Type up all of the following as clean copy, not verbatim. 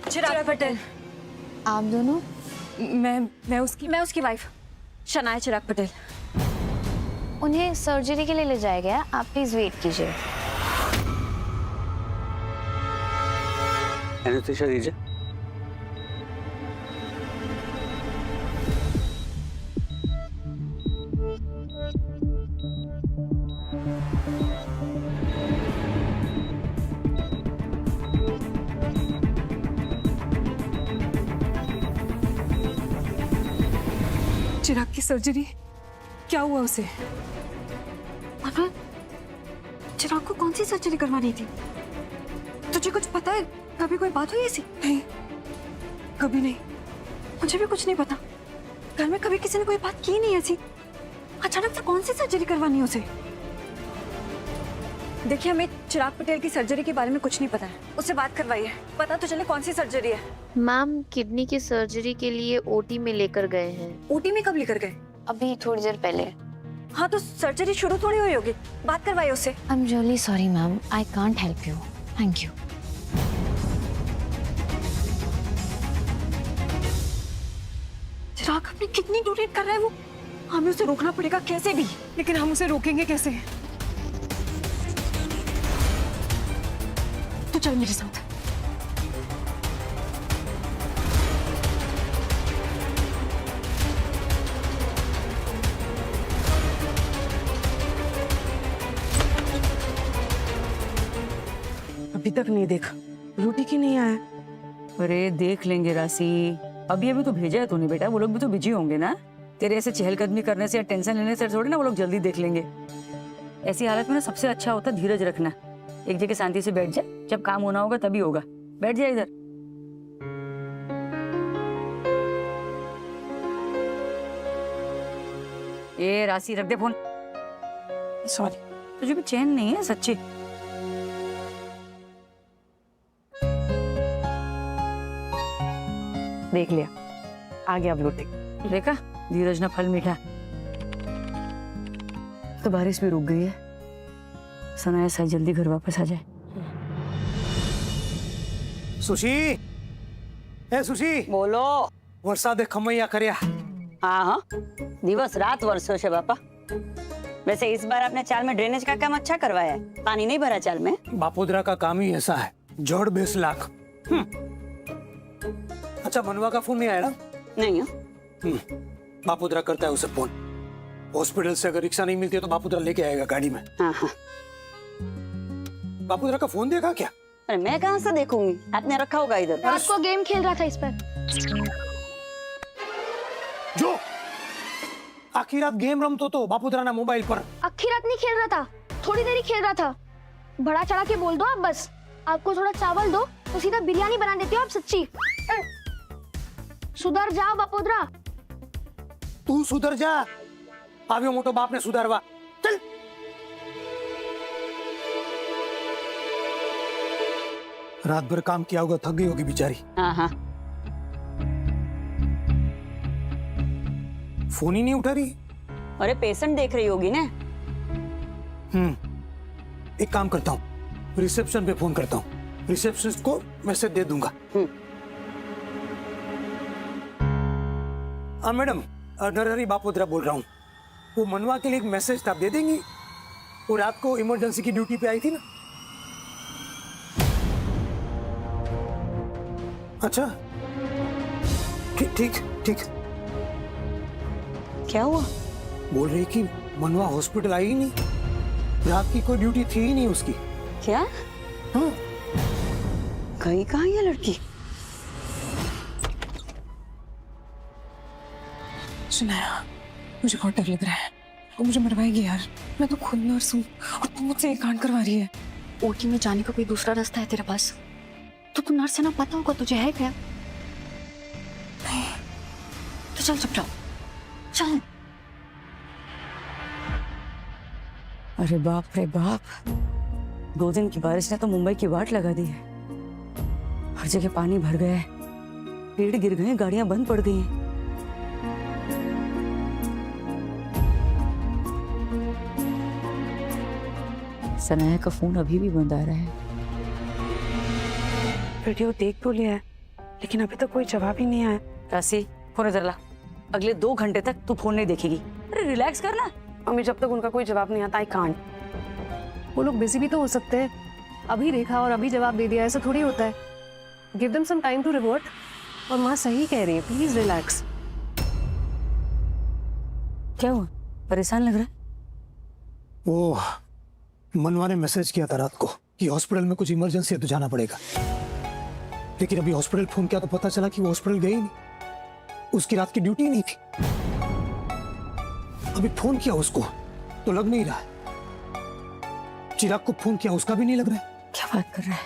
चिराग पटेल। आप दोनों? मैं उसकी वाइफ शनाया चिराग पटेल। उन्हें सर्जरी के लिए ले जाया गया, आप प्लीज वेट कीजिए। एनेस्थीसिया दीजिए। चिराग की सर्जरी, क्या हुआ उसे? अबे, चिराग को कौन सी सर्जरी करवानी थी? तुझे कुछ पता है? कभी कोई बात हुई ऐसी? नहीं, कभी नहीं। मुझे भी कुछ नहीं पता। घर में कभी किसी ने कोई बात की नहीं ऐसी। अचानक से कौन सी सर्जरी करवानी है उसे? देखिए, हमें चिराग पटेल की सर्जरी के बारे में कुछ नहीं पता है। उससे बात करवाइए, पता तो चले कौन सी सर्जरी है। मैम, किडनी की सर्जरी के लिए ओटी में लेकर गए हैं। ओटी में कब लेकर गए? अभी थोड़ी देर पहले। हाँ, तो सर्जरी शुरू थोड़ी हुई होगी। बात करवाइए उससे। I am really sorry ma'am, I can't help you. Thank you. चिराग अपनी किडनी डोनेट कर रहा है वो। हमें उसे रोकना पड़ेगा कैसे भी। लेकिन हम उसे रोकेंगे कैसे? तो चल मेरे साथ। अभी तक नहीं देखा, रोटी की नहीं आया। अरे देख लेंगे राशि, अभी तो भेजा है तूने बेटा, वो लोग भी तो बिजी होंगे ना। तेरे ऐसे चहलकदमी करने से या टेंशन लेने से थोड़ी ना वो लोग जल्दी देख लेंगे। ऐसी हालत में ना सबसे अच्छा होता है धीरज रखना। एक जगह शांति से बैठ जा, जब काम होना होगा तभी होगा। बैठ जा इधर। ए राशि, रख दे फोन। सॉरी। तुझे भी चैन नहीं है सच्ची। देख लिया, आ गया अब लौटे। देखा, धीरज ना फल मीठा। तो बारिश भी रुक गई है। सनाया साई जल्दी घर वापस आ जाए। सुशी, ए सुशी, बोलो। वरसादे खमैया कर्या। हाँ हाँ, दिवस रात वर्षो से बापा। वैसे इस बार आपने चाल में ड्रेनेज का काम अच्छा करवाया है, पानी नहीं भरा चाल में। बापोदरा का काम ही ऐसा है, जोड़ 20 लाख। अच्छा, मनवा का फोन नहीं आया ना? नहीं। बापोदरा करता है उसे फोन। हॉस्पिटल से अगर रिक्शा नहीं मिलती है तो बापोदरा लेके आएगा गाड़ी में। हाँ हाँ। बापोदरा का फोन देखा क्या? अरे मैं कहाँ से देखूंगी, आपने रखा होगा इधर। रात को गेम खेल रहा था इस पर। जो आखिर रात गेम रमतो तो बापोदरा ना मोबाइल पर। आखिर रात नहीं खेल रहा था, थोड़ी देर ही खेल रहा था। बड़ा चढ़ा के बोल दो आप बस। आपको थोड़ा चावल दो तो सीधा बिरयानी बना देती हो आप सच्ची। सुधर जाओ बापोदरा। तू सुधर जा, आव्यो मोटो बाप ने सुधारवा। चल। रात भर काम किया होगा, थक गई होगी बेचारी। हाँ हाँ। फोन ही नहीं उठा रही। अरे पेशेंट देख रही होगी ना। एक काम करता हूँ, रिसेप्शन पे फोन करता हूँ, रिसेप्शनिस्ट को मैसेज दे दूंगा। हाँ मैडम, नरहरी बापोदरा बोल रहा हूँ। वो मनवा के लिए एक मैसेज था, आप दे देंगी? वो रात को इमरजेंसी की ड्यूटी पे आई थी ना। अच्छा, ठीक ठीक ठीक। क्या हुआ? बोल रही कि मनवा हॉस्पिटल आई ही नहीं, रात की कोई ड्यूटी थी ही नहीं उसकी। क्या? हाँ। गई कहाँ ये लड़की? शनाया, मुझे बहुत डर लग रहा है। वो मुझे मरवाएगी यार। मैं तो खुद नर्स हूँ और तू मुझसे एक कांड करवा रही है। ओटी में जाने का कोई दूसरा रास्ता है तेरे पास? तो तू नर्स है ना, पता होगा तुझे है क्या? नहीं। तो चल चुपचाप चल। अरे बाप रे बाप, 2 दिन की बारिश ने तो मुंबई की वाट लगा दी है। हर जगह पानी भर गया है, पेड़ गिर गए, गाड़ियां बंद पड़ गई हैं। सनाया का फोन अभी भी बंद आ रहा है। वीडियो देख तो लिया है, लेकिन अभी तक कोई जवाब ही नहीं आया। राशि फोन इधर ला। अगले 2 घंटे तक तू फोन नहीं देखेगी। अरे रिलैक्स करना। मम्मी जब तक उनका कोई जवाब नहीं आता आई कांट। वो लोग बिजी भी तो हो सकते हैं। अभी देखा और अभी जवाब दे दिया, ऐसा थोड़ी होता है। Give them some time to revert. और माँ सही कह रही है, प्लीज रिलैक्स। क्या हुआ, परेशान लग रहा है? वो मनवा ने मैसेज किया था रात को कि हॉस्पिटल में कुछ इमरजेंसी है तो जाना पड़ेगा, लेकिन अभी हॉस्पिटल फोन किया तो पता चला कि वो हॉस्पिटल गई नहीं, उसकी रात की ड्यूटी नहीं थी। अभी फोन किया उसको तो लग नहीं रहा है, चिराग को फोन किया उसका भी नहीं लग रहा है। क्या बात कर रहा है?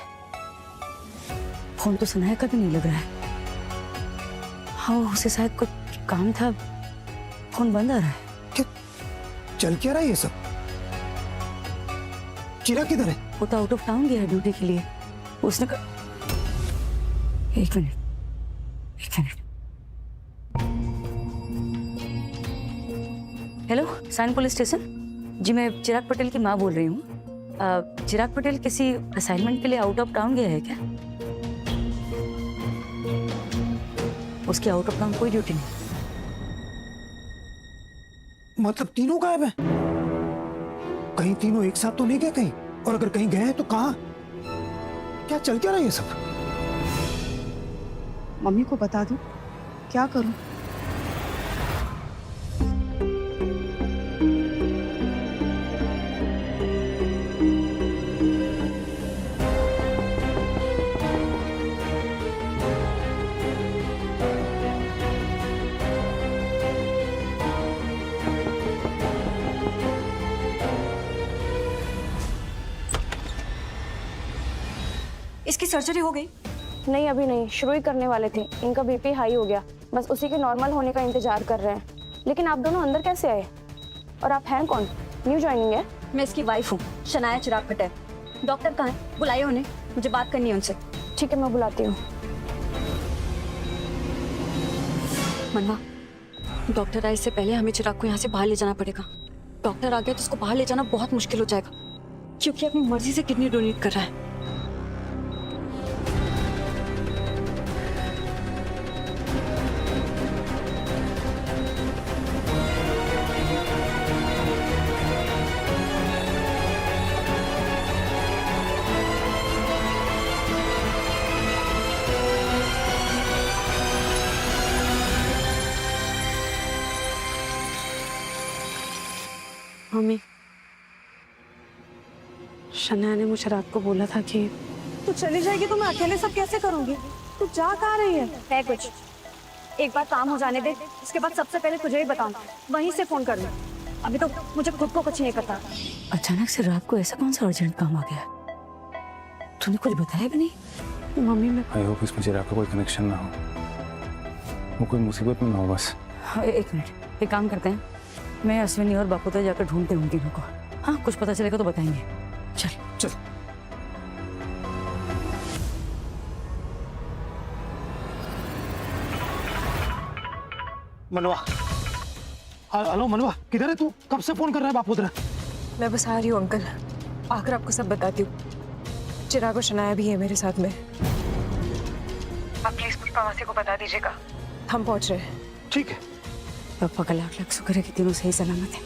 फोन तो सनाया का भी नहीं लग रहा है। हाँ उसे शायद कुछ काम था, फोन बंद आ रहा है। क्या चल क्या रहा है ये सब? चिराग किधर है? वो तो आउट ऑफ टाउन गया है ड्यूटी के लिए। उसने एक minute. Hello Sion police station ji, मैं चिराग पटेल की माँ बोल रही हूँ। चिराग पटेल किसी असाइनमेंट के लिए आउट ऑफ टाउन गया है क्या? उसकी आउट ऑफ टाउन कोई ड्यूटी नहीं। मतलब तीनों गायब हैं? कहीं तीनों एक साथ तो नहीं गए कहीं? और अगर कहीं गए हैं तो कहाँ? क्या चल क्या रहा है ये सब? मम्मी को बता दूं? क्या करूं? इसकी सर्जरी हो गई? नहीं अभी नहीं, शुरू ही करने वाले थे। इनका बीपी हाई हो गया, बस उसी के नॉर्मल होने का इंतजार कर रहे हैं। लेकिन आप दोनों अंदर कैसे आए? और आप हैं कौन? न्यू ज्वाइनिंग है? मैं इसकी वाइफ हूँ, शनाया चिराग पटेल। डॉक्टर कहाँ है? बुलाइए उन्हें, मुझे बात करनी है उनसे। ठीक है मैं बुलाती हूँ। मनवा, डॉक्टर आए इससे पहले हमें चिराग को यहाँ से बाहर ले जाना पड़ेगा। डॉक्टर आ गया तो उसको बाहर ले जाना बहुत मुश्किल हो जाएगा, क्योंकि अपनी मर्जी से किडनी डोनेट कर रहा है। मम्मी शनाया ने मुझे रात को बोला था कि तू चली जाएगी तो मैं अकेले सब कैसे करूंगी? तू जा कहाँ रही है? है कुछ, एक बार काम हो जाने दे, उसके बाद सबसे पहले तुझे ही बताऊं, वहीं से फोन कर लूं। अभी तो मुझे खुद को कुछ नहीं पता। अचानक से रात को ऐसा कौन सा अर्जेंट काम आ गया? तूने कुछ बताया भी नहीं? मम्मी मैं आई होप इसमें चिराग का कोई कनेक्शन ना हो, वो कोई मुसीबत में ना हो बस। हाँ, एक मिनट, एक काम करते हैं, मैं अश्विनी और बापू तक जाकर ढूंढते हूँ तीनों को। हाँ कुछ पता चलेगा तो बताएंगे। चल चल। मनवा, हेलो मनवा, किधर है तू? कब से फोन कर रहा है बापू तेरा? मैं बस आ रही हूँ अंकल, आकर आपको सब बताती हूँ। चिराग और शनाया भी है मेरे साथ में। आप प्लीज पुष्पा मासी को बता दीजिएगा, हम पहुंच रहे हैं। ठीक है। पापा का लाख लाख शुक्र है कि तीनों सही सलामत है।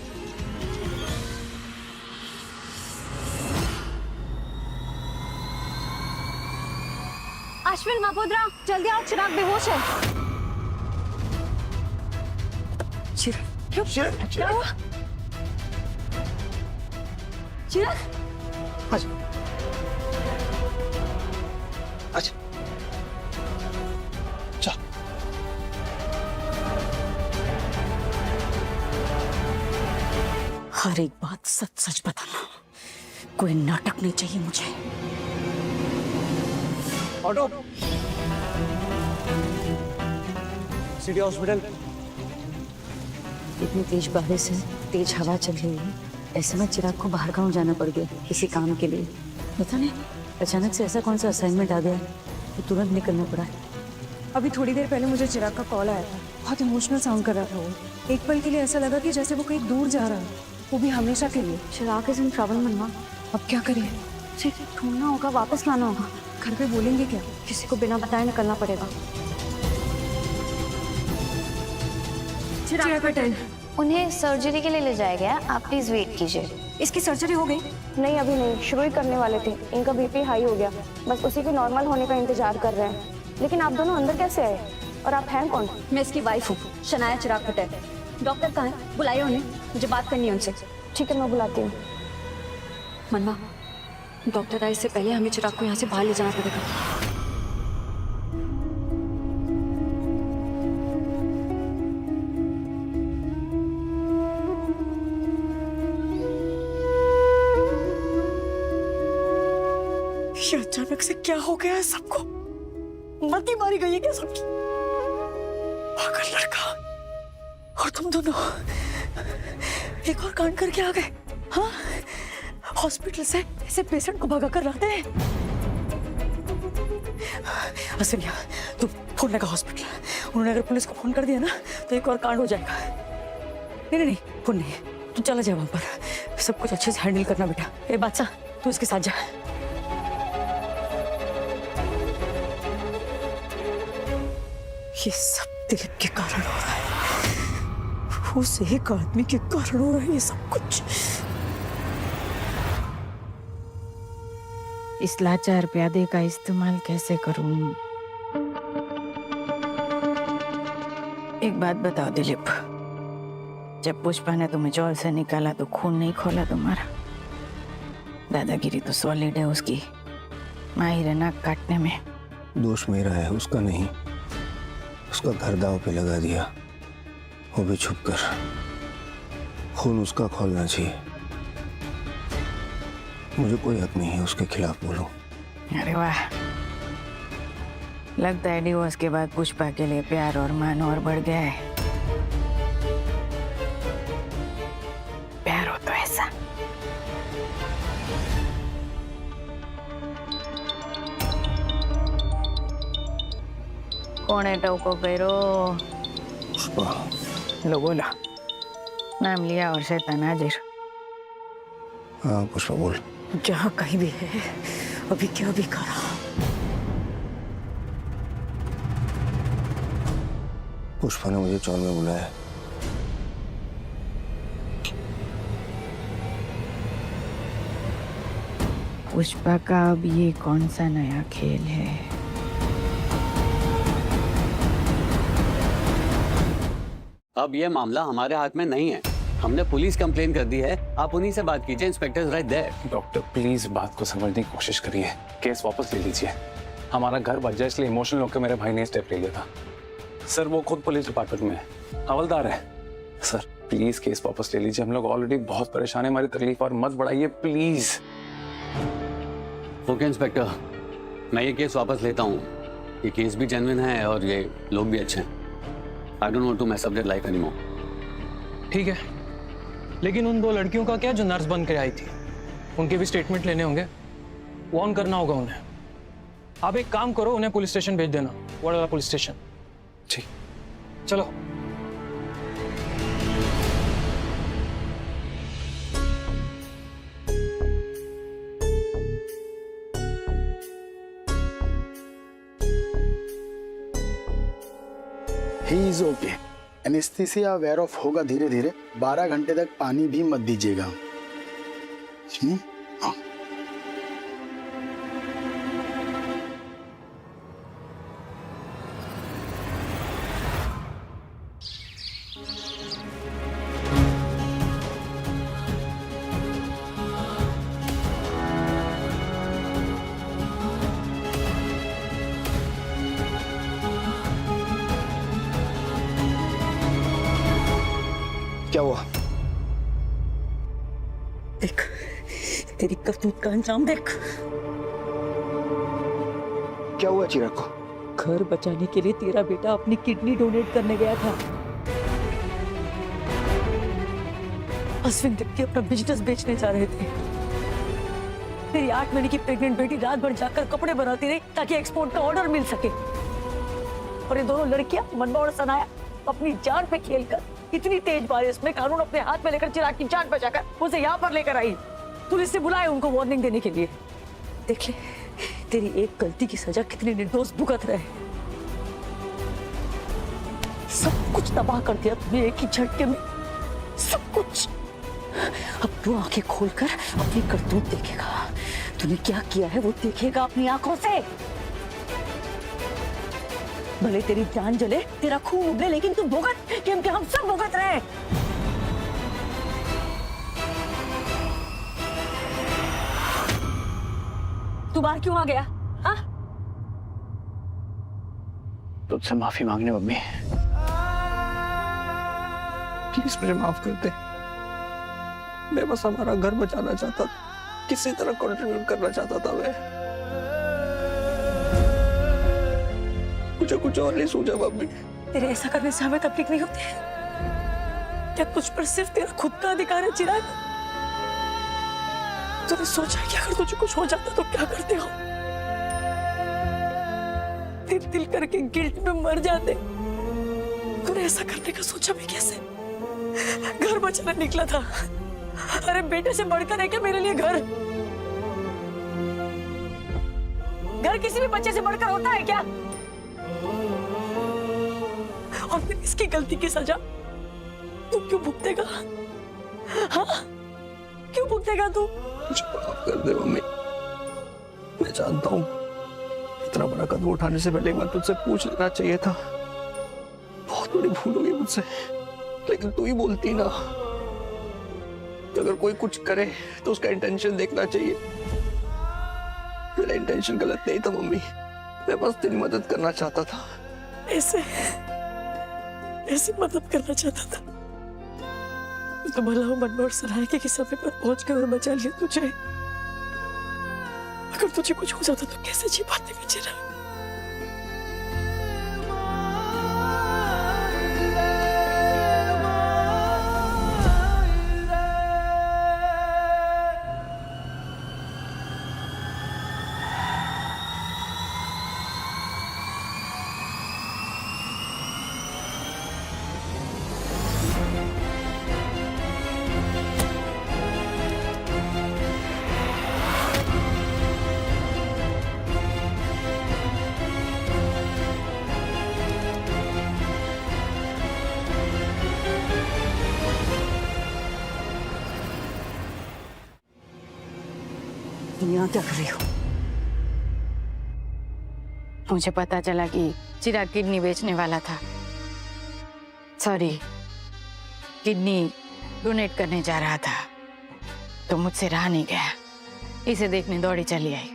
अश्विन महोदरा जल्दी आओ, चिराग बेहोश है। चिराग, क्या हुआ? चिराग अच्छा अच्छा, चल। हर एक बात सच सच बताना, कोई नाटक नहीं चाहिए मुझे। Auto, city hospital. इतनी तेज बारिश है, तेज हवा चल रही है, ऐसे में चिराग को बाहर गांव जाना पड़ गया किसी काम के लिए। पता नहीं अचानक से ऐसा कौन सा असाइनमेंट आ गया तो तुरंत निकलना पड़ा। अभी थोड़ी देर पहले मुझे चिराग का कॉल आया था, बहुत इमोशनल साउंड कर रहा था वो। एक पल के लिए ऐसा लगा कि जैसे वो कहीं दूर जा रहा है, वो भी हमेशा के लिए। चिराग इज इन ट्रबल मनवा। अब क्या करें? ढूंढना होगा, वापस लाना होगा। घर पे बोलेंगे क्या? किसी को बिना बताए निकलना पड़ेगा। चिराग पटेल, उन्हें सर्जरी के लिए ले जाया गया, आप प्लीज वेट कीजिए। इसकी सर्जरी हो गई? नहीं अभी नहीं, शुरू ही करने वाले थे। इनका बीपी हाई हो गया, बस उसी के नॉर्मल होने का इंतजार कर रहे हैं। लेकिन आप दोनों अंदर कैसे आए और आप हैं कौन? मैं इसकी वाइफ हूँ, शनाया चिराग पटेल। डॉक्टर कहाँ है? बुलाइए उन्हें, मुझे बात करनी है उनसे। ठीक है मैं बुलाती हूँ। मनवा, डॉक्टर आए से पहले हमें चिराग को यहाँ से बाहर ले जाना पड़ेगा। ये अचानक से क्या हो गया है सबको? मती मारी गई है क्या सबकी? पागल लड़का। और तुम दोनों एक और कांड करके आ गए। हाँ, हॉस्पिटल से ऐसे पेशेंट को भगा कर लाते हैं। असलिया, तुम फोन लगा हॉस्पिटल। उन्होंने अगर पुलिस को फोन कर दिया ना तो एक और कांड हो जाएगा। नहीं नहीं नहीं, फोन नहीं, तुम चला जाए वहां पर। सब कुछ अच्छे से हैंडल करना बेटा। ए बादशाह, तू इसके साथ जा। ये सब दिलीप के कारण हो रहा है। उस एक आदमी के कारण हो रहा है ये सब कुछ। इस लाचार प्यादे का इस्तेमाल कैसे करूं? एक बात बताओ दिलीप, जब पुष्पा ने तुम्हें जॉल से निकाला तो खून नहीं खोला तुम्हारा? दादागिरी तो सॉलिड है उसकी, माहिर है नाक काटने में। दोष मेरा है, उसका नहीं। उसका घर दांव पे लगा दिया, वो भी छुप कर। खून उसका खोलना चाहिए, मुझे कोई हक नहीं है उसके खिलाफ बोलूं। अरे वाह, लगता है डिवोर्स के बाद पुष्पा के लिए प्यार और मान और बढ़ गया है। प्यार हो तो ऐसा। कौन है टोको पेरो? पुष्पा। लो बोला, नाम लिया और शैतान हाजिर। हाँ पुष्पा बोल। जहाँ कहीं भी है, अभी क्या भी करा। पुष्पा ने मुझे चौल में बुलाया। पुष्पा का अब ये कौन सा नया खेल है? अब ये मामला हमारे हाथ में नहीं है। हमने पुलिस कंप्लेन कर दी है। आप उन्हीं से बात कीजिए, inspector right there. Doctor please बात को समझने की कोशिश करिए, केस वापस ले लीजिए। हमारा घर बच जाए इसलिए इमोशनल होकर मेरे भाई ने स्टेप ले लिया था। सर वो खुद पुलिस डिपार्टमेंट में है, हवलदार है। सर प्लीज केस वापस ले लीजिए, हम लोग ऑलरेडी बहुत परेशान है, हमारी तकलीफ और मत बढ़ाइए प्लीज। ओके इंस्पेक्टर, मैं ये केस वापस लेता हूँ। ये केस भी जेन्युइन है और ये लोग भी अच्छे हैं। I don't want to mess up their life anymore. ठीक है, लेकिन उन दो लड़कियों का क्या जो नर्स बन के आई थी? उनके भी स्टेटमेंट लेने होंगे, वार्न करना होगा उन्हें। आप एक काम करो, उन्हें पुलिस स्टेशन भेज देना, वाला पुलिस स्टेशन। ठीक, चलो। He is okay. Anaesthesia wear off होगा धीरे धीरे। 12 घंटे तक पानी भी मत दीजिएगा। हाँ। क्या हुआ? देख, तेरी करतूत का अंजाम देख। क्या हुआ चिराग को? घर बचाने के लिए तेरा बेटा अपनी किडनी डोनेट करने गया था। अश्विन दीप्ति अपना बिजनेस बेचने जा रहे थे। तेरी 8 महीने की प्रेग्नेंट बेटी रात भर जाकर कपड़े बनाती रही ताकि एक्सपोर्ट का ऑर्डर मिल सके। और ये दोनों लड़कियां मनवा और सनाया अपनी जान पे खेलकर इतनी तेज बारिश में कानून अपने हाथ में लेकर चिराग की जान बचाकर उसे यहाँ पर लेकर आई। पुलिस से बुलाए उनको वार्निंग देने के लिए। देख ले, तेरी एक गलती की सजा कितने निर्दोष भुगत रहे। सब कुछ तबाह कर दिया तूने एक ही झटके में, सब कुछ। अब तू आंखें खोलकर अपनी करतूत देखेगा। तूने क्या किया है वो देखेगा अपनी आंखों से। भले तेरी जान जले, तेरा खून उबले, लेकिन तू भुगत, क्योंकि हम सब भुगत रहे। तू बाहर क्यों आ गया? हाँ? तुझसे माफी मांगने मम्मी, प्लीज मुझे माफ कर दे। मैं बस हमारा घर बचाना चाहता था, किसी तरह कंट्रीब्यूट करना चाहता था मैं। मुझे कुछ और नहीं सूझा मम्मी। तेरे ऐसा करने से हमें तकलीफ नहीं होती? क्या तुझ पर सिर्फ तेरा खुद का अधिकार है चिराग? तूने सोचा कि अगर तुझे कुछ हो जाता तो क्या करते हो? तिल करके गिल्ट में मर जाते। तूने ऐसा करने का सोचा भी कैसे? घर बचाने निकला था। अरे बेटे से बढ़कर है क्या मेरे लिए घर? घर किसी भी बच्चे से बढ़कर होता है क्या? और फिर इसकी गलती की सजा तू क्यों भुगतेगा? हाँ, क्यों भुगतेगा तू? मुझे माफ कर दे मम्मी। मैं जानता हूँ इतना बड़ा कदम उठाने से पहले एक बार तुझसे पूछ लेना चाहिए था। बहुत बड़ी भूल हो गई मुझसे, लेकिन तू ही बोलती ना कि अगर कोई कुछ करे तो उसका इंटेंशन देखना चाहिए। मेरा इंटेंशन गलत नहीं था मम्मी, मैं बस तेरी मदद करना चाहता था। ऐसे मदद करना चाहता था तो भला हो मन में और सराय के समय पर पहुंच कर और बचा लिया तुझे। अगर तुझे कुछ हो जाता तो कैसे जी पाते बेचारा? यहाँ क्या कर रही हो? मुझे पता चला कि चिराग किडनी बेचने वाला था। सॉरी, किडनी डोनेट करने जा रहा था तो मुझसे रहा नहीं गया, इसे देखने दौड़ी चली आई।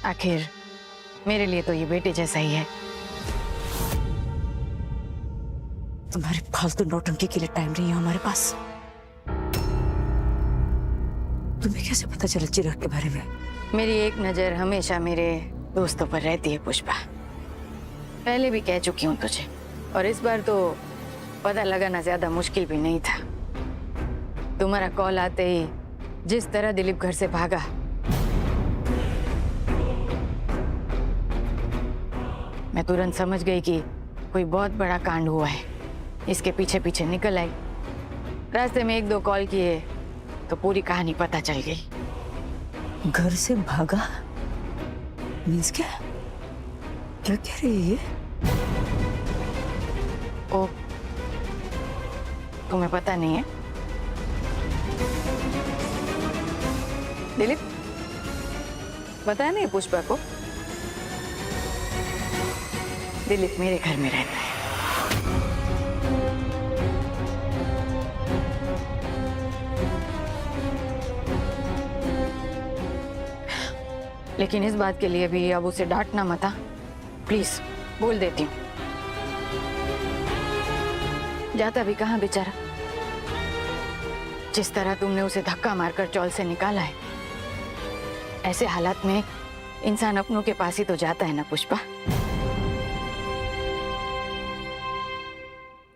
आखिर मेरे लिए तो ये बेटे जैसा ही है। तुम्हारे फालतू नौटंकी के लिए टाइम नहीं है हमारे पास। तुम्हें कैसे पता चला चिराग के बारे में? मेरी एक नजर हमेशा मेरे दोस्तों पर रहती है पुष्पा। पहले भी कह चुकी हूँ तुझे, और इस बार तो पता लगाना ज्यादा मुश्किल भी नहीं था। तुम्हारा कॉल आते ही जिस तरह दिलीप घर से भागा, मैं तुरंत समझ गई कि कोई बहुत बड़ा कांड हुआ है। इसके पीछे पीछे निकल आई। रास्ते में 1-2 कॉल किए तो पूरी कहानी पता चल गई। घर से भागा? मीन्स क्या कह रही है? ओ, तुम्हें पता नहीं है? दिलीप पता नहीं पुष्पा को? दिलीप मेरे घर में रहता है। लेकिन इस बात के लिए भी अब उसे डांटना मत, प्लीज। बोल देती हूँ, जाता भी कहाँ बेचारा। जिस तरह तुमने उसे धक्का मारकर चौल से निकाला है, ऐसे हालात में इंसान अपनों के पास ही तो जाता है ना पुष्पा।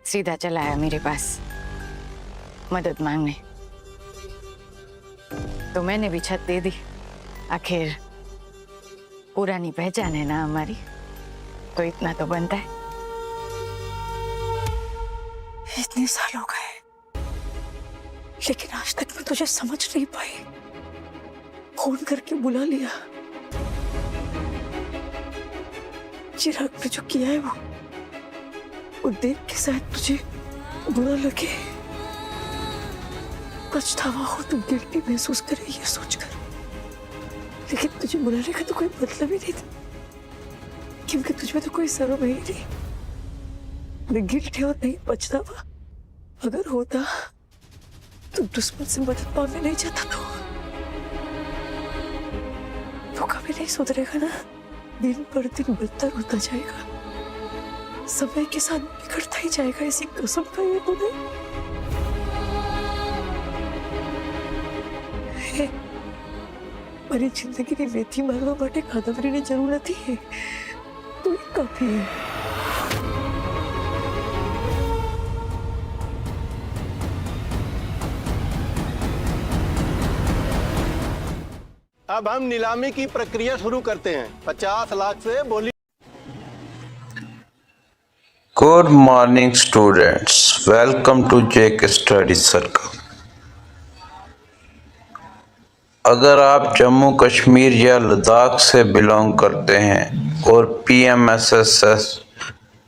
सीधा चला आया मेरे पास मदद मांगने, तो मैंने भी छत दे दी। आखिर पुरानी पहचान है ना हमारी, तो इतना तो बनता है। इतने साल हो गए, लेकिन आज तक मैं तुझे समझ नहीं पाई। फोन करके बुला लिया, चिराग ने जो किया है वो देख के शायद तुझे बुरा लगे, पछतावा हो, तुम गिल्टी महसूस करे ये सोचकर, लेकिन तुझे बुलाने का तो कोई मतलब ही नहीं था, क्योंकि तुझमें तो कोई शर्म है ही नहीं। न गिल्टी और नहीं पछतावा। अगर होता तो दुश्मन से मदद मांगने नहीं जाता तो कभी नहीं सुधरेगा ना। दिन पर दिन बदतर होता जाएगा, समय के साथ बिगड़ता ही जाएगा। ऐसी कसम खाई तूने। મારી જિંદગીની વેથી મારવા માટે કાદંબરીની જરૂર નથી, તો એ કાફી है। अब हम नीलामी की प्रक्रिया शुरू करते हैं। 50 लाख से बोली। Good morning students, welcome to JK study circle. अगर आप जम्मू कश्मीर या लद्दाख से बिलोंग करते हैं और PMSS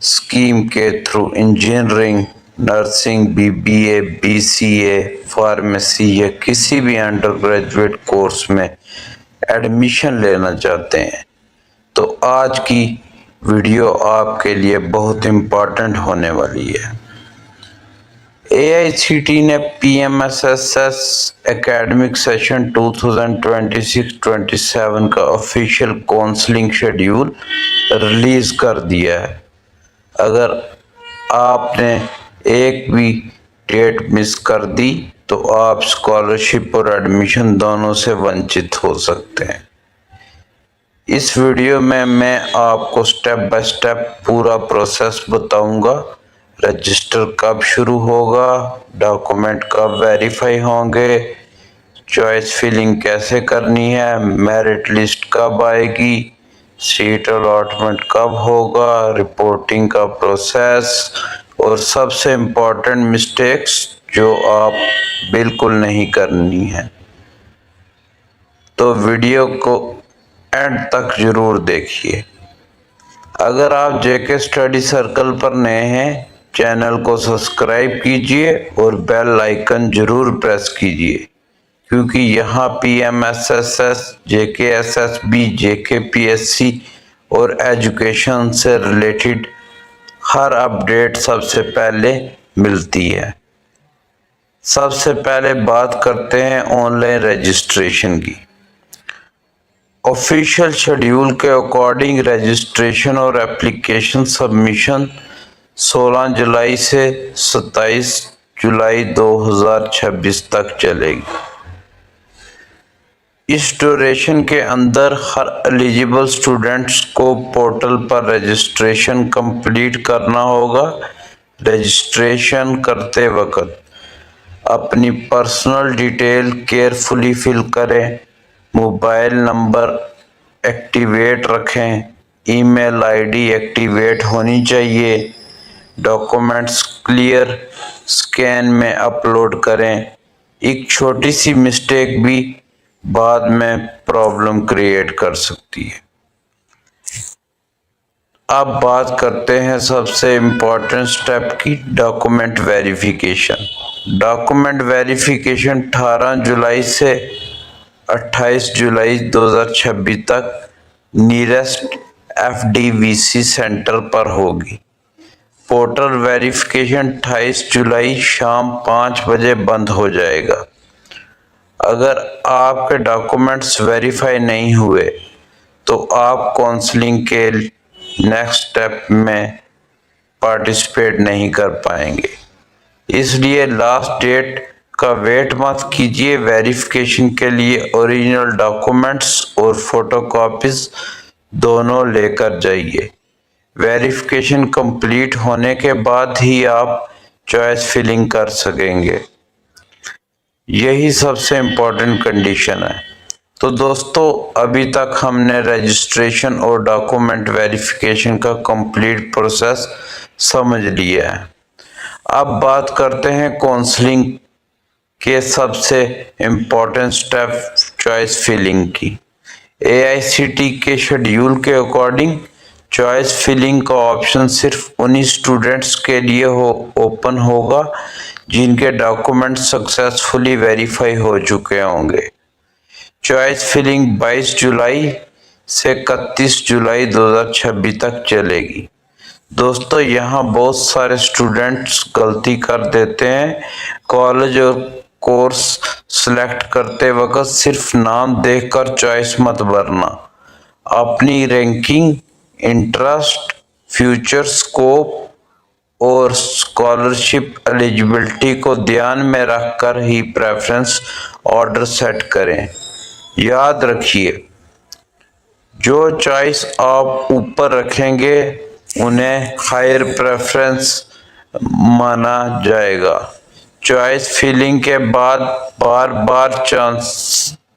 स्कीम के through engineering, nursing, BBA, BCA, pharmacy या किसी भी अंडर ग्रेजुएट कोर्स में एडमिशन लेना चाहते हैं तो आज की वीडियो आपके लिए बहुत इम्पोर्टेंट होने वाली है। AICTE ने PMSS एकेडमिक सेशन 2026-27 का ऑफिशियल काउंसलिंग शेड्यूल रिलीज कर दिया है। अगर आपने एक भी डेट मिस कर दी तो आप स्कॉलरशिप और एडमिशन दोनों से वंचित हो सकते हैं। इस वीडियो में मैं आपको स्टेप बाय स्टेप पूरा प्रोसेस बताऊंगा। रजिस्टर कब शुरू होगा, डॉक्यूमेंट कब वेरीफाई होंगे, चॉइस फिलिंग कैसे करनी है, मेरिट लिस्ट कब आएगी, सीट अलॉटमेंट कब होगा, रिपोर्टिंग का प्रोसेस और सबसे इम्पोर्टेंट मिस्टेक्स जो आप बिल्कुल नहीं करनी है। तो वीडियो को एंड तक जरूर देखिए। अगर आप जेके स्टडी सर्कल पर नए हैं, चैनल को सब्सक्राइब कीजिए और बेल आइकन जरूर प्रेस कीजिए, क्योंकि यहाँ PMSS, JKSSB, JKPSC और एजुकेशन से रिलेटेड हर अपडेट सबसे पहले मिलती है। सबसे पहले बात करते हैं ऑनलाइन रजिस्ट्रेशन की। ऑफिशियल शेड्यूल के अकॉर्डिंग रजिस्ट्रेशन और एप्लीकेशन सबमिशन 16 जुलाई से 27 जुलाई 2026 तक चलेगी। इस ड्यूरेशन के अंदर हर एलिजिबल स्टूडेंट्स को पोर्टल पर रजिस्ट्रेशन कंप्लीट करना होगा। रजिस्ट्रेशन करते वक्त अपनी पर्सनल डिटेल केयरफुली फिल करें, मोबाइल नंबर एक्टिवेट रखें, ईमेल आईडी एक्टिवेट होनी चाहिए, डॉक्यूमेंट्स क्लियर स्कैन में अपलोड करें। एक छोटी सी मिस्टेक भी बाद में प्रॉब्लम क्रिएट कर सकती है। अब बात करते हैं सबसे इम्पोर्टेंट स्टेप की, डॉक्यूमेंट वेरिफिकेशन। डॉक्यूमेंट वेरिफिकेशन 18 जुलाई से 28 जुलाई 2026 तक नियरेस्ट FDVC सेंटर पर होगी। पोर्टल वेरिफिकेशन 28 जुलाई शाम 5 बजे बंद हो जाएगा। अगर आपके डॉक्यूमेंट्स वेरीफाई नहीं हुए तो आप काउंसलिंग के नेक्स्ट स्टेप में पार्टिसिपेट नहीं कर पाएंगे। इसलिए लास्ट डेट का वेट मत कीजिए। वेरिफिकेशन के लिए ओरिजिनल डॉक्यूमेंट्स और फोटोकॉपीज दोनों लेकर जाइए। वेरिफिकेशन कंप्लीट होने के बाद ही आप चॉइस फिलिंग कर सकेंगे। यही सबसे इम्पोर्टेंट कंडीशन है। तो दोस्तों, अभी तक हमने रजिस्ट्रेशन और डॉक्यूमेंट वेरिफिकेशन का कंप्लीट प्रोसेस समझ लिया है। अब बात करते हैं काउंसलिंग के सबसे इम्पोर्टेंट स्टेप, चॉइस फिलिंग की। AICTE के शेड्यूल के अकॉर्डिंग चॉइस फिलिंग का ऑप्शन सिर्फ उन्हीं स्टूडेंट्स के लिए ओपन होगा जिनके डॉक्यूमेंट सक्सेसफुली वेरीफाई हो चुके होंगे। चॉइस फिलिंग 22 जुलाई से 31 जुलाई 2026 तक चलेगी। दोस्तों, यहाँ बहुत सारे स्टूडेंट्स गलती कर देते हैं। कॉलेज और कोर्स सिलेक्ट करते वक्त सिर्फ नाम देखकर चॉइस मत भरना। अपनी रैंकिंग, इंटरेस्ट, फ्यूचर स्कोप और स्कॉलरशिप एलिजिबिलिटी को ध्यान में रखकर ही प्रेफरेंस ऑर्डर सेट करें। याद रखिए, जो चॉइस आप ऊपर रखेंगे उन्हें हायर प्रेफरेंस माना जाएगा। चॉइस फिलिंग के बाद बार बार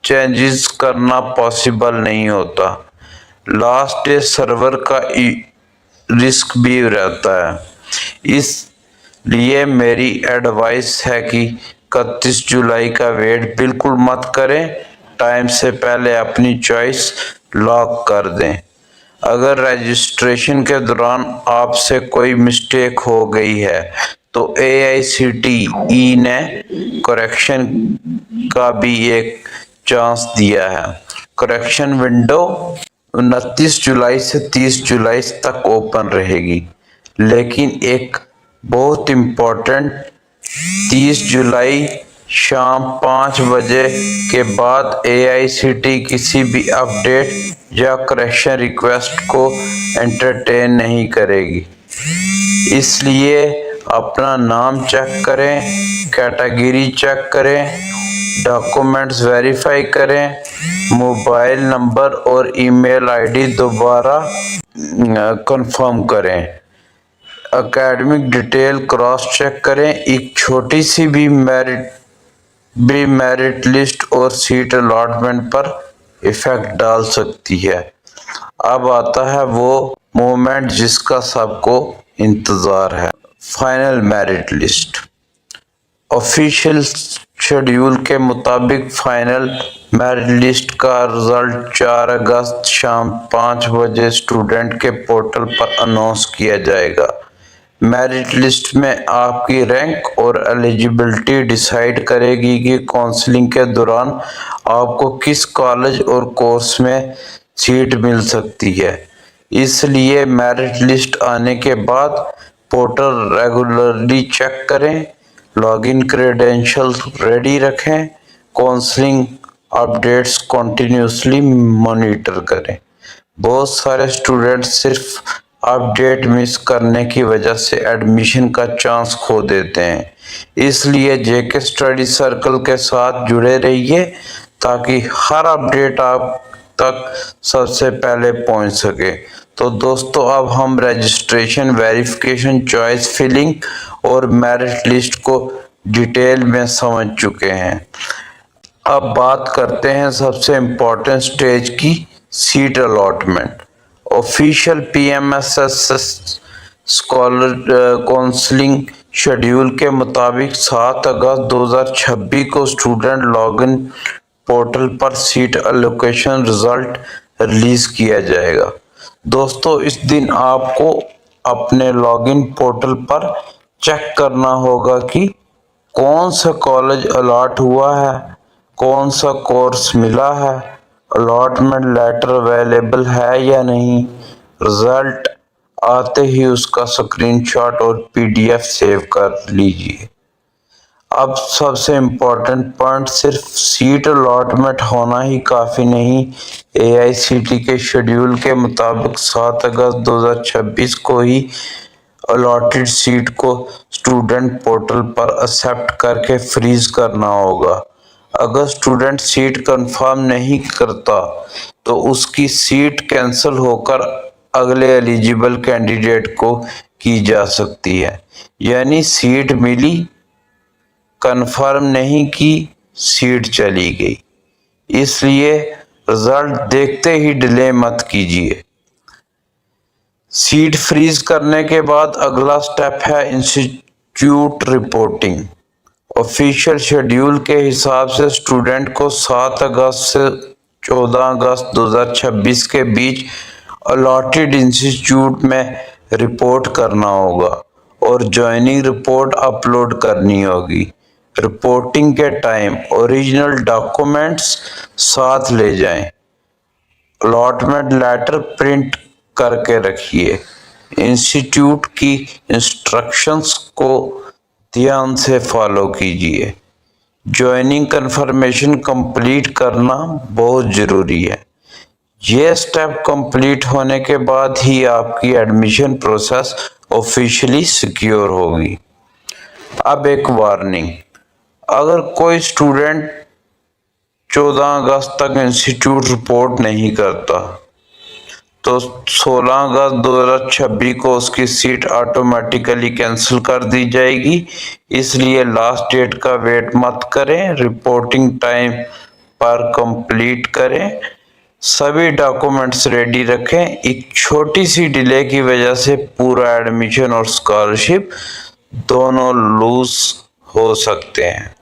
चेंजेस करना पॉसिबल नहीं होता। लास्ट डे सर्वर का रिस्क भी रहता है। इसलिए मेरी एडवाइस है कि 31 जुलाई का वेट बिल्कुल मत करें। टाइम से पहले अपनी चॉइस लॉक कर दें। अगर रजिस्ट्रेशन के दौरान आपसे कोई मिस्टेक हो गई है तो AICTE ने करेक्शन का भी एक चांस दिया है। करेक्शन विंडो 29 जुलाई से 30 जुलाई तक ओपन रहेगी, लेकिन एक बहुत इम्पोर्टेंट 30 जुलाई शाम 5 बजे के बाद AICTE किसी भी अपडेट या करेक्शन रिक्वेस्ट को एंटरटेन नहीं करेगी। इसलिए अपना नाम चेक करें, कैटेगरी चेक करें, डॉक्यूमेंट्स वेरीफाई करें, मोबाइल नंबर और ईमेल आईडी दोबारा कंफर्म करें, एकेडमिक डिटेल क्रॉस चेक करें। एक छोटी सी भी मेरिट लिस्ट और सीट अलॉटमेंट पर इफेक्ट डाल सकती है। अब आता है वो मोमेंट जिसका सबको इंतजार है, final merit list. Official schedule के मुताबिक फाइनल मेरिट लिस्ट का रिजल्ट 4 अगस्त शाम 5 बजे स्टूडेंट के पोर्टल पर अनाउंस किया जाएगा। मेरिट लिस्ट में आपकी रैंक और एलिजिबिलिटी डिसाइड करेगी कि काउंसलिंग के दौरान आपको किस कॉलेज और कोर्स में सीट मिल सकती है। इसलिए मेरिट लिस्ट आने के बाद पोर्टल रेगुलरली चेक करें, लॉगिन क्रेडेंशियल्स रेडी रखें, काउंसलिंग अपडेट्स कंटिन्यूसली मॉनिटर करें। बहुत सारे स्टूडेंट्स सिर्फ अपडेट मिस करने की वजह से एडमिशन का चांस खो देते हैं। इसलिए JK स्टडी सर्कल के साथ जुड़े रहिए ताकि हर अपडेट आप तक सबसे पहले पहुंच सके। तो दोस्तों, अब हम रजिस्ट्रेशन, वेरिफिकेशन, चॉइस फिलिंग और मेरिट लिस्ट को डिटेल में समझ चुके हैं। अब बात करते हैं सबसे इम्पोर्टेंट स्टेज की, seat allotment. Official PMSS scholar counselling schedule के मुताबिक 7 अगस्त 2026 को स्टूडेंट लॉगिन पोर्टल पर सीट एलोकेशन रिजल्ट रिलीज किया जाएगा। दोस्तों, इस दिन आपको अपने लॉगिन पोर्टल पर चेक करना होगा कि कौन सा कॉलेज अलॉट हुआ है, कौन सा कोर्स मिला है, अलॉटमेंट लेटर अवेलेबल है या नहीं। रिजल्ट आते ही उसका स्क्रीनशॉट और PDF सेव कर लीजिए। अब सबसे इम्पोर्टेंट पॉइंट, सिर्फ सीट अलॉटमेंट होना ही काफ़ी नहीं। AICTE के शेड्यूल के मुताबिक 7 अगस्त 2026 को ही अलॉटेड सीट को स्टूडेंट पोर्टल पर एक्सेप्ट करके फ्रीज करना होगा। अगर स्टूडेंट सीट कंफर्म नहीं करता तो उसकी सीट कैंसिल होकर अगले एलिजिबल कैंडिडेट को की जा सकती है। यानी सीट मिली, कंफर्म नहीं की, सीट चली गई। इसलिए रिजल्ट देखते ही डिले मत कीजिए। सीट फ्रीज करने के बाद अगला स्टेप है इंस्टीट्यूट रिपोर्टिंग। ऑफिशियल शेड्यूल के हिसाब से स्टूडेंट को 7 अगस्त से 14 अगस्त 2026 के बीच अलॉटेड इंस्टीट्यूट में रिपोर्ट करना होगा और ज्वाइनिंग रिपोर्ट अपलोड करनी होगी। रिपोर्टिंग के टाइम ओरिजिनल डॉक्यूमेंट्स साथ ले जाएं। अलॉटमेंट लेटर प्रिंट करके रखिए। इंस्टीट्यूट की इंस्ट्रक्शंस को ध्यान से फॉलो कीजिए। ज्वाइनिंग कंफर्मेशन कंप्लीट करना बहुत ज़रूरी है। ये स्टेप कंप्लीट होने के बाद ही आपकी एडमिशन प्रोसेस ऑफिशियली सिक्योर होगी। अब एक वार्निंग, अगर कोई स्टूडेंट 14 अगस्त तक इंस्टीट्यूट रिपोर्ट नहीं करता तो 16 अगस्त 2026 को उसकी सीट ऑटोमेटिकली कैंसिल कर दी जाएगी। इसलिए लास्ट डेट का वेट मत करें, रिपोर्टिंग टाइम पर कंप्लीट करें। सभी डॉक्यूमेंट्स रेडी रखें। एक छोटी सी डिले की वजह से पूरा एडमिशन और स्कॉलरशिप दोनों लूज हो सकते हैं।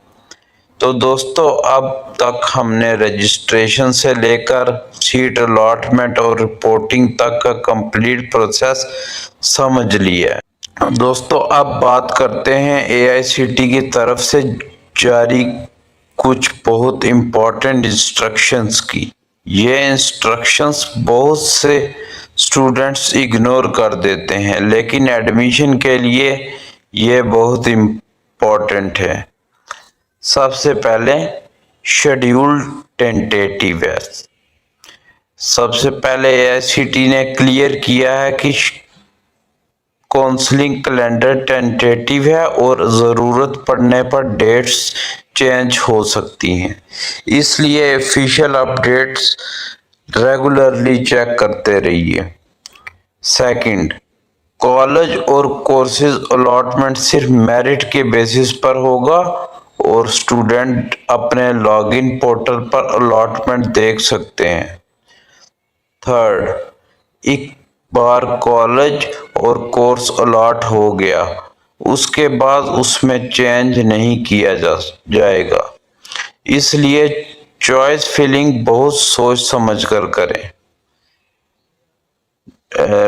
तो दोस्तों, अब तक हमने रजिस्ट्रेशन से लेकर सीट अलॉटमेंट और रिपोर्टिंग तक का कंप्लीट प्रोसेस समझ लिया है। दोस्तों, अब बात करते हैं AICTE की तरफ से जारी कुछ बहुत इम्पोर्टेंट इंस्ट्रक्शंस की। ये इंस्ट्रक्शंस बहुत से स्टूडेंट्स इग्नोर कर देते हैं, लेकिन एडमिशन के लिए ये बहुत इम्पोर्टेंट है। सबसे पहले शेड्यूल टेंटेटिव है। सबसे पहले AICTE ने क्लियर किया है कि काउंसलिंग कैलेंडर टेंटेटिव है और ज़रूरत पड़ने पर डेट्स चेंज हो सकती हैं। इसलिए ऑफिशियल अपडेट्स रेगुलरली चेक करते रहिए। सेकंड, कॉलेज और कोर्सेज अलॉटमेंट सिर्फ मेरिट के बेसिस पर होगा और स्टूडेंट अपने लॉगिन पोर्टल पर अलॉटमेंट देख सकते हैं। थर्ड, एक बार कॉलेज और कोर्स अलॉट हो गया उसके बाद उसमें चेंज नहीं किया जाएगा, इसलिए चॉइस फिलिंग बहुत सोच समझ कर करें।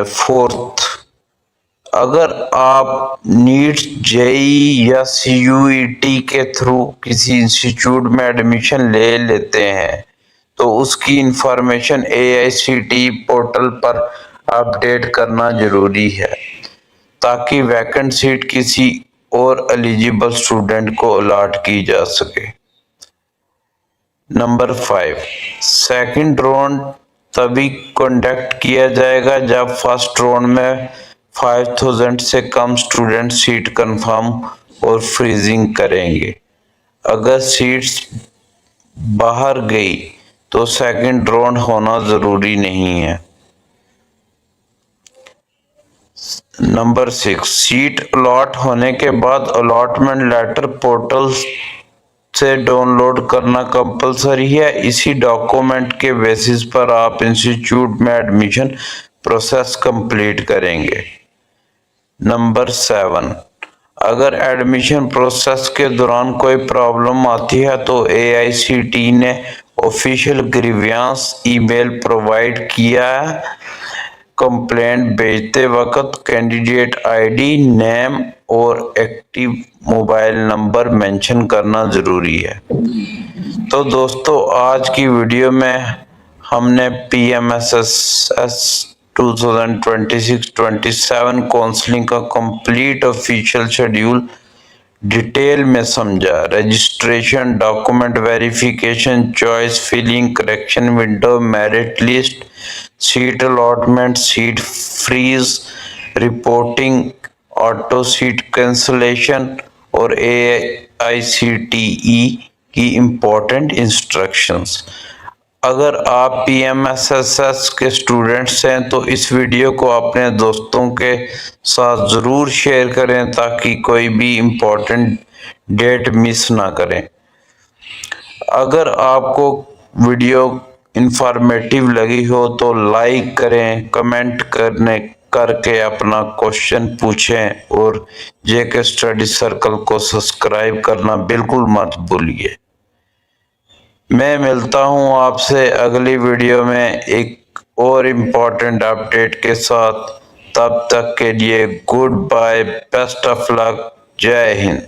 फोर्थ, अगर आप नीट, JEE या CUET के थ्रू किसी इंस्टीट्यूट में एडमिशन ले लेते हैं तो उसकी इंफॉर्मेशन AICTE पोर्टल पर अपडेट करना जरूरी है ताकि वैकेंट सीट किसी और एलिजिबल स्टूडेंट को अलॉट की जा सके। नंबर 5, सेकंड राउंड तभी कंडक्ट किया जाएगा जब फर्स्ट राउंड में 5000 से कम स्टूडेंट सीट कंफर्म और फ्रीजिंग करेंगे। अगर सीट्स बाहर गई तो सेकंड राउंड होना जरूरी नहीं है। नंबर 6, सीट अलॉट होने के बाद अलॉटमेंट लेटर पोर्टल से डाउनलोड करना कंपलसरी है। इसी डॉक्यूमेंट के बेसिस पर आप इंस्टीट्यूट में एडमिशन प्रोसेस कंप्लीट करेंगे। नंबर 7, अगर एडमिशन प्रोसेस के दौरान कोई प्रॉब्लम आती है तो AICTE ने ऑफिशियल ग्रीवियंस ईमेल प्रोवाइड किया है। कंप्लेंट भेजते वक्त कैंडिडेट ID, नेम और एक्टिव मोबाइल नंबर मेंशन करना जरूरी है। तो दोस्तों, आज की वीडियो में हमने PMSSS 2026-27 काउंसलिंग का कंप्लीट ऑफिशियल शेड्यूल डिटेल में समझा। Registration, document verification, choice filling, correction window, merit list, seat allotment, seat freeze, reporting, auto seat cancellation और AICTE की इम्पोर्टेंट इंस्ट्रक्शंस। अगर आप PMSSS के स्टूडेंट्स हैं तो इस वीडियो को अपने दोस्तों के साथ ज़रूर शेयर करें ताकि कोई भी इम्पोर्टेंट डेट मिस ना करें। अगर आपको वीडियो इंफॉर्मेटिव लगी हो तो लाइक करें, कमेंट करके अपना क्वेश्चन पूछें और JK स्टडी सर्कल को सब्सक्राइब करना बिल्कुल मत भूलिए। मैं मिलता हूं आपसे अगली वीडियो में एक और इम्पोर्टेंट अपडेट के साथ। तब तक के लिए good bye, best of luck, जय हिंद।